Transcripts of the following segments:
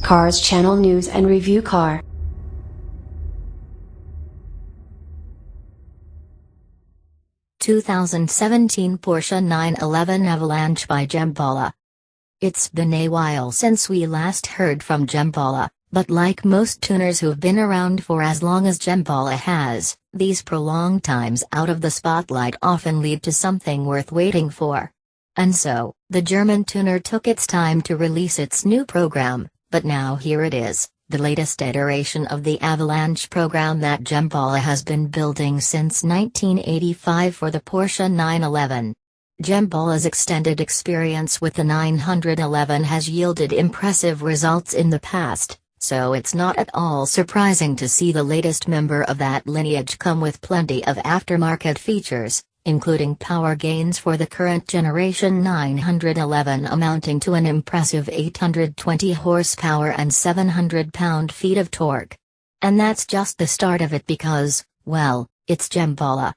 Cars Channel News and Review Car. (2017) Porsche 911 Avalanche by Djembala. It's been a while since we last heard from Djembala, but like most tuners who've been around for as long as Djembala has, these prolonged times out of the spotlight often lead to something worth waiting for. And so, the German tuner took its time to release its new program, but now here it is, the latest iteration of the Avalanche program that Djembala has been building since 1985 for the Porsche 911. Djembala's extended experience with the 911 has yielded impressive results in the past, so it's not at all surprising to see the latest member of that lineage come with plenty of aftermarket features, including power gains for the current generation 911 amounting to an impressive 820 horsepower and 700 pound-feet of torque. And that's just the start of it because, well, it's Djembala.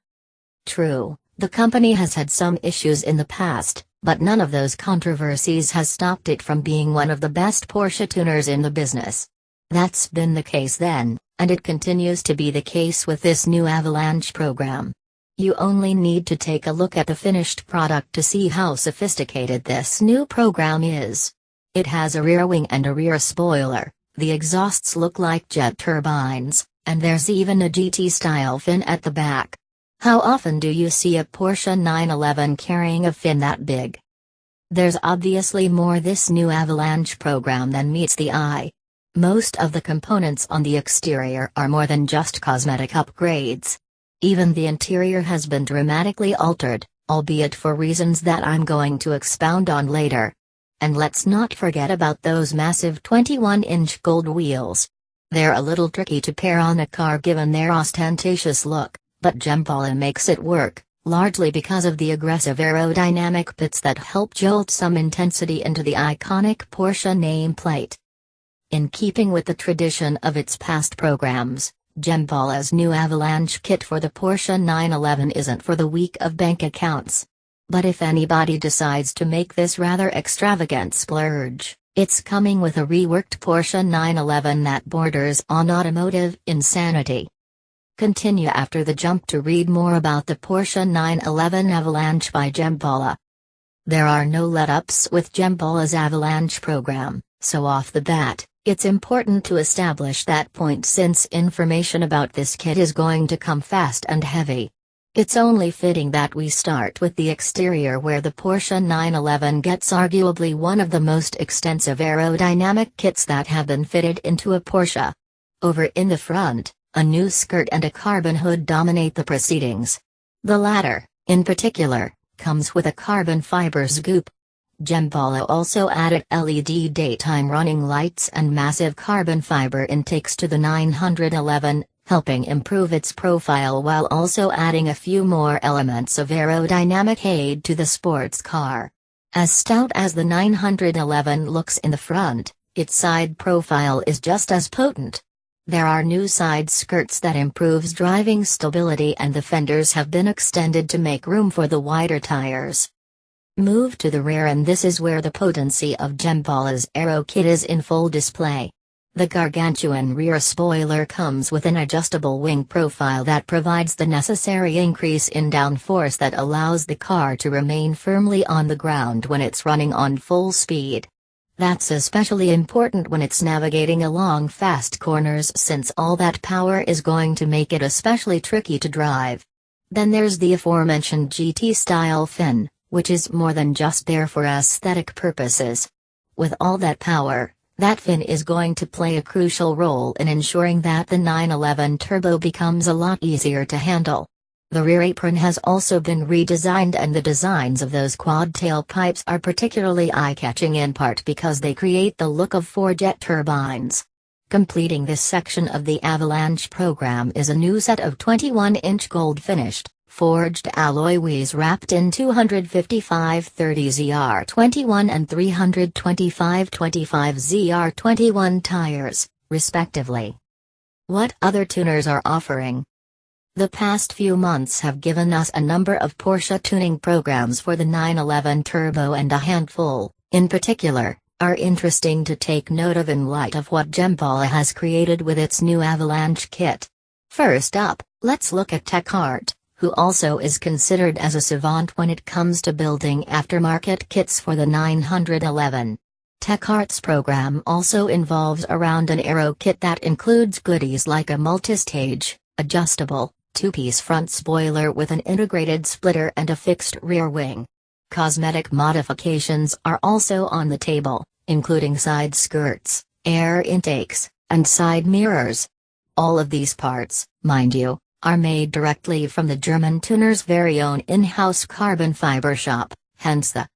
True, the company has had some issues in the past, but none of those controversies has stopped it from being one of the best Porsche tuners in the business. That's been the case then, and it continues to be the case with this new Avalanche program. You only need to take a look at the finished product to see how sophisticated this new program is. It has a rear wing and a rear spoiler, the exhausts look like jet turbines, and there's even a GT-style fin at the back. How often do you see a Porsche 911 carrying a fin that big? There's obviously more this new Avalanche program than meets the eye. Most of the components on the exterior are more than just cosmetic upgrades. Even the interior has been dramatically altered, albeit for reasons that I'm going to expound on later. And let's not forget about those massive 21-inch gold wheels. They're a little tricky to pair on a car given their ostentatious look, but Djembala makes it work, largely because of the aggressive aerodynamic bits that help jolt some intensity into the iconic Porsche nameplate. In keeping with the tradition of its past programs, Djembala's new Avalanche kit for the Porsche 911 isn't for the weak of bank accounts. But if anybody decides to make this rather extravagant splurge, it's coming with a reworked Porsche 911 that borders on automotive insanity. Continue after the jump to read more about the Porsche 911 Avalanche by Djembala. There are no let-ups with Djembala's Avalanche program, so off the bat, it's important to establish that point since information about this kit is going to come fast and heavy. It's only fitting that we start with the exterior where the Porsche 911 gets arguably one of the most extensive aerodynamic kits that have been fitted into a Porsche. Over in the front, a new skirt and a carbon hood dominate the proceedings. The latter, in particular, comes with a carbon fiber scoop. Djembala also added LED daytime running lights and massive carbon fiber intakes to the 911, helping improve its profile while also adding a few more elements of aerodynamic aid to the sports car. As stout as the 911 looks in the front, its side profile is just as potent. There are new side skirts that improves driving stability and the fenders have been extended to make room for the wider tires. Move to the rear and this is where the potency of Djembala's aero kit is in full display. The gargantuan rear spoiler comes with an adjustable wing profile that provides the necessary increase in downforce that allows the car to remain firmly on the ground when it's running on full speed. That's especially important when it's navigating along fast corners since all that power is going to make it especially tricky to drive. Then there's the aforementioned GT-style fin, which is more than just there for aesthetic purposes. With all that power, that fin is going to play a crucial role in ensuring that the 911 Turbo becomes a lot easier to handle. The rear apron has also been redesigned and the designs of those quad tailpipes are particularly eye-catching in part because they create the look of four jet turbines. Completing this section of the Avalanche program is a new set of 21-inch gold-finished, forged alloy wheels wrapped in 255/30 ZR21 and 325/25 ZR21 tires, respectively. What other tuners are offering? The past few months have given us a number of Porsche tuning programs for the 911 Turbo and a handful, in particular, are interesting to take note of in light of what Gempala has created with its new Avalanche kit. First up, let's look at TechArt, who also is considered as a savant when it comes to building aftermarket kits for the 911. TechArt's program also involves around an aero kit that includes goodies like a multi-stage, adjustable, two-piece front spoiler with an integrated splitter and a fixed rear wing. Cosmetic modifications are also on the table, including side skirts, air intakes, and side mirrors. All of these parts, mind you, are made directly from the German tuner's very own in-house carbon fiber shop, hence the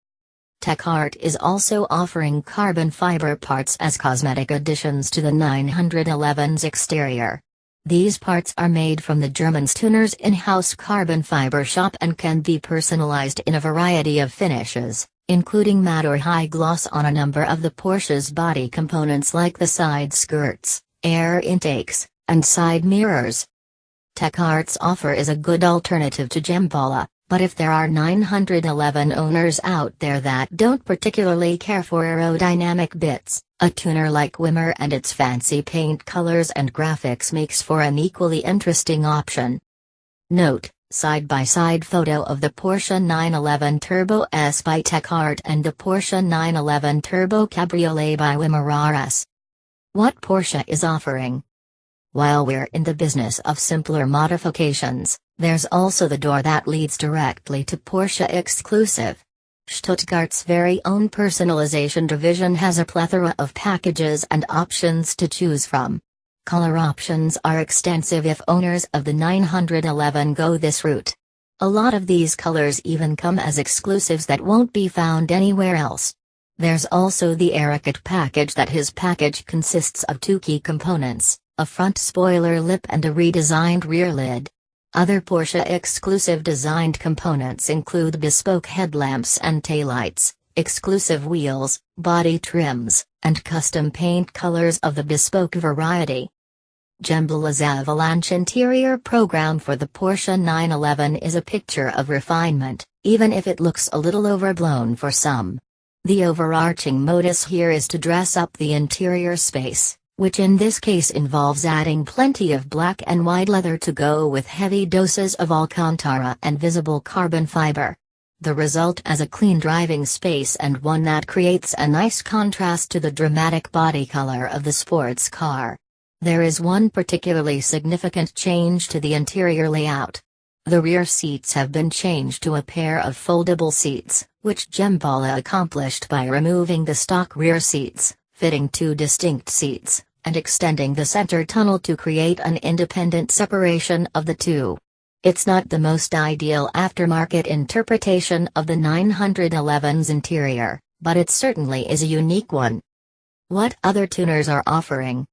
TechArt is also offering carbon fiber parts as cosmetic additions to the 911's exterior. These parts are made from the German tuner's in-house carbon fiber shop and can be personalized in a variety of finishes, including matte or high gloss on a number of the Porsche's body components like the side skirts, air intakes, and side mirrors. TechArt's offer is a good alternative to Gempala, but if there are 911 owners out there that don't particularly care for aerodynamic bits, a tuner like Wimmer and its fancy paint colors and graphics makes for an equally interesting option. Note, side-by-side photo of the Porsche 911 Turbo S by TechArt and the Porsche 911 Turbo Cabriolet by Wimmer RS. What Porsche is offering. While we're in the business of simpler modifications, there's also the door that leads directly to Porsche exclusive. Stuttgart's very own personalization division has a plethora of packages and options to choose from. Color options are extensive if owners of the 911 go this route. A lot of these colors even come as exclusives that won't be found anywhere else. There's also the Aerokit package. His package consists of two key components, a front spoiler lip and a redesigned rear lid. Other Porsche exclusive designed components include bespoke headlamps and taillights, exclusive wheels, body trims, and custom paint colors of the bespoke variety. Gempala's Avalanche interior program for the Porsche 911 is a picture of refinement, even if it looks a little overblown for some. The overarching modus here is to dress up the interior space, which in this case involves adding plenty of black and white leather to go with heavy doses of Alcantara and visible carbon fiber. The result is a clean driving space and one that creates a nice contrast to the dramatic body color of the sports car. There is one particularly significant change to the interior layout. The rear seats have been changed to a pair of foldable seats, which Gempala accomplished by removing the stock rear seats, fitting two distinct seats, and extending the center tunnel to create an independent separation of the two. It's not the most ideal aftermarket interpretation of the 911's interior, but it certainly is a unique one. What other tuners are offering?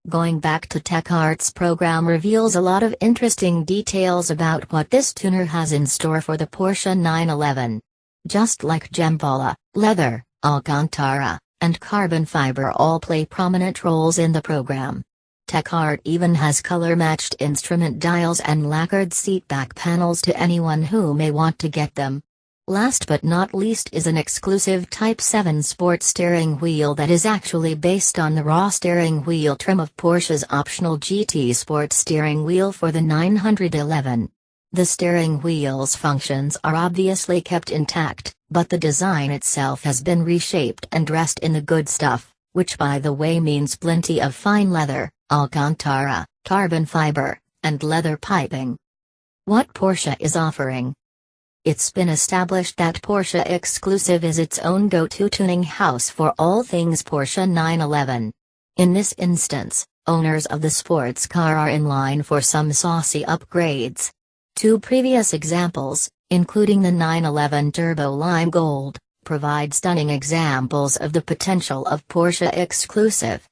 Going back to TechArt's program reveals a lot of interesting details about what this tuner has in store for the Porsche 911. Just like Gempala, leather, Alcantara, and carbon fiber all play prominent roles in the program. TechArt even has color-matched instrument dials and lacquered seatback panels to anyone who may want to get them. Last but not least is an exclusive Type 7 sport steering wheel that is actually based on the raw steering wheel trim of Porsche's optional GT Sport steering wheel for the 911. The steering wheel's functions are obviously kept intact, but the design itself has been reshaped and dressed in the good stuff, which by the way means plenty of fine leather, Alcantara, carbon fiber, and leather piping. What Porsche is offering? It's been established that Porsche Exclusive is its own go-to tuning house for all things Porsche 911. In this instance, owners of the sports car are in line for some saucy upgrades. Two previous examples, including the 911 Turbo Lime Gold, provide stunning examples of the potential of Porsche Exclusive.